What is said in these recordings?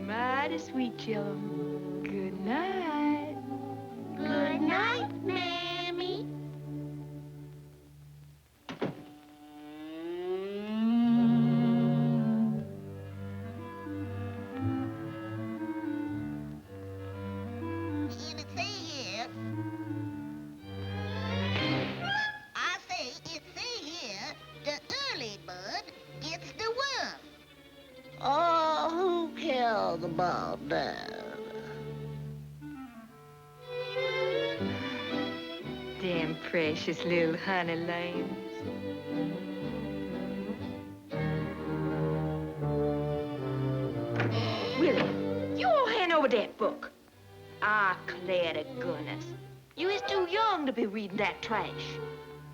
Mighty sweet, chillum. Good night. Good night, Mammy. Oh, who cares about that? Them precious little honey lambs. Willie, you all hand over that book. I declare to goodness, you is too young to be reading that trash.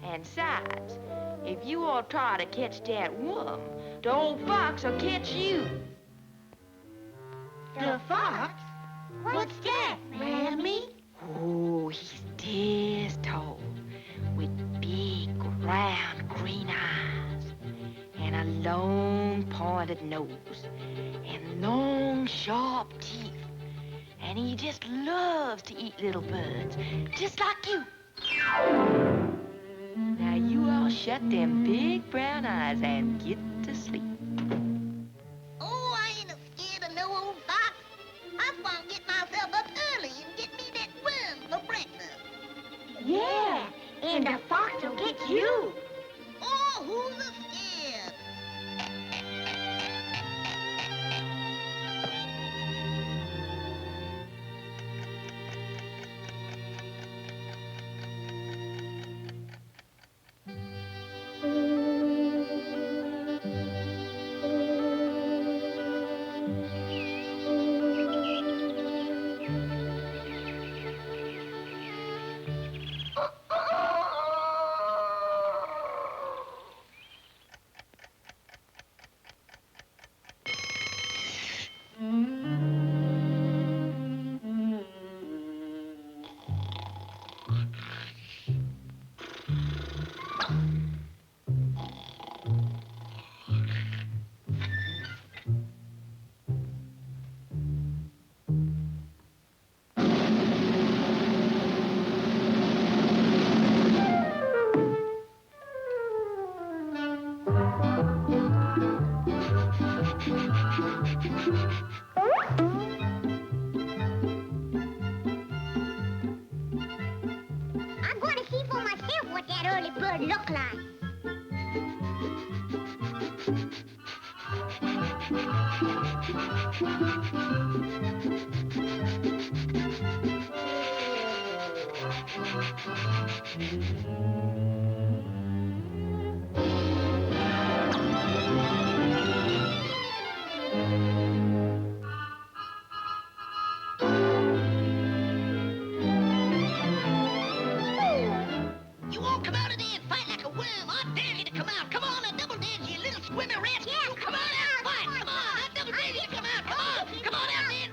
And besides, if you all try to catch that worm, the old fox will catch you. The fox? What's that, Mammy? Oh, he's this tall, with big, round, green eyes, and a long, pointed nose, and long, sharp teeth. And he just loves to eat little birds, just like you. Now you all shut them big brown eyes and get to sleep. Oh, I ain't scared of no old fox. I'm gonna get myself up early and get me that worm for breakfast. Yeah, and the fox will get you. Oh, who's scared? I'm going to see for myself what that early bird look like. You won't come out of there and fight like a worm. I dare you to come out. Come on, I double dare you, little swimmer rat. Yeah, You come on out and fight. Come on, I double dare you to come out. Come on. Come on out there.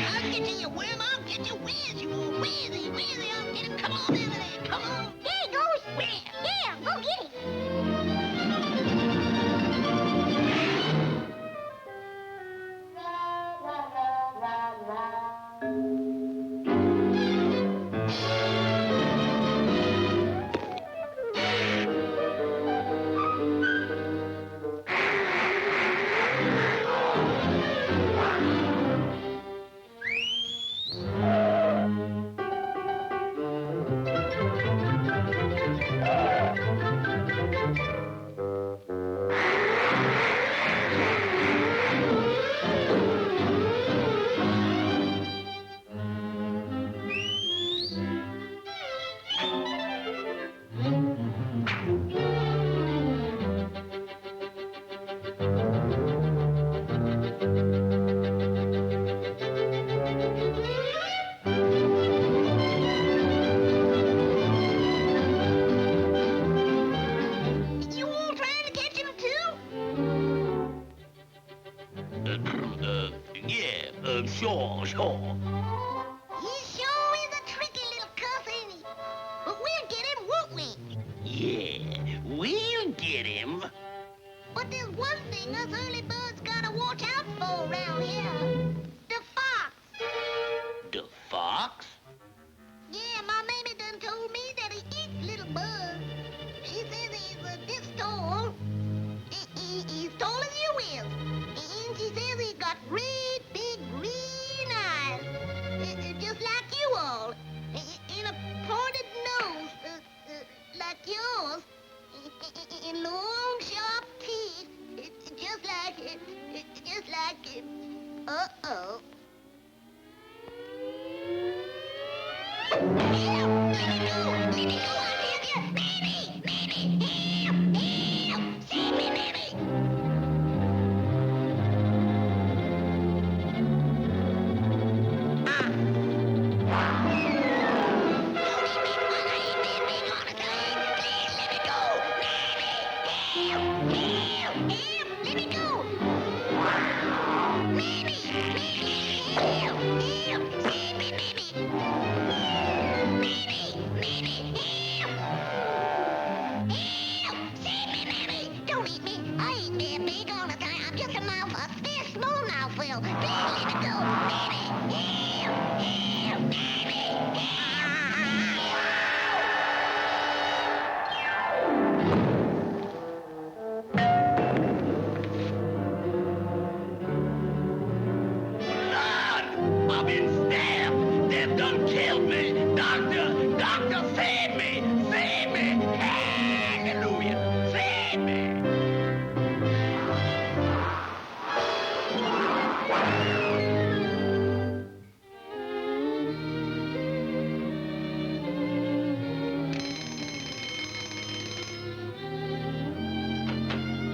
I'll get you, worm. I'll get you. Where's you? Where's he? I'll get him. Come on over there. Come on. There he goes. Where? There, go get him. You all trying to catch him too? Sure. He sure is a tricky little cuss, ain't he? But we'll get him, won't we? Yeah, we'll get him. But there's one thing us early birds gotta watch out for around here? The fox. The fox? Yeah, my mammy done told me that he eats little bugs. She says he's this tall. He's tall as you is. And she says he's got great big green eyes. Just like you all. And a pointed nose like yours. And long sharp teeth. Just like it. Uh-oh. Help! Let me go! Let me go! I tell you! Mammy! Mammy! Help! Help! Save me, Mammy! Don't eat me while I ain't been big on a time! Please let me go! Mammy! Help! Help! Help! Let me go! Mammy! Mammy! Help! Help! Save me, Mammy! Mammy! Mammy! Help! Help! Save me, Mammy! Don't eat me! I ain't been big on a time. I'm just a mouthful. Very small mouthful. Please let me go! Mammy! Help! Help! Mammy! Lord, I've been stabbed. They've done killed me. Doctor, doctor, save me. Save me. Hallelujah. Save me.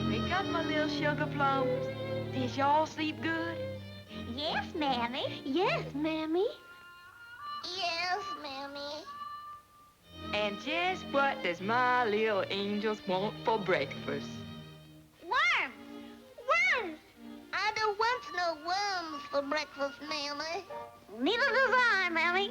Wake up, my little sugar plums. Did y'all sleep good? Yes, Mammy. Yes, Mammy. Yes, Mammy. And just what does my little angels want for breakfast? Worms! Worms! I don't want no worms for breakfast, Mammy. Neither does I, Mammy.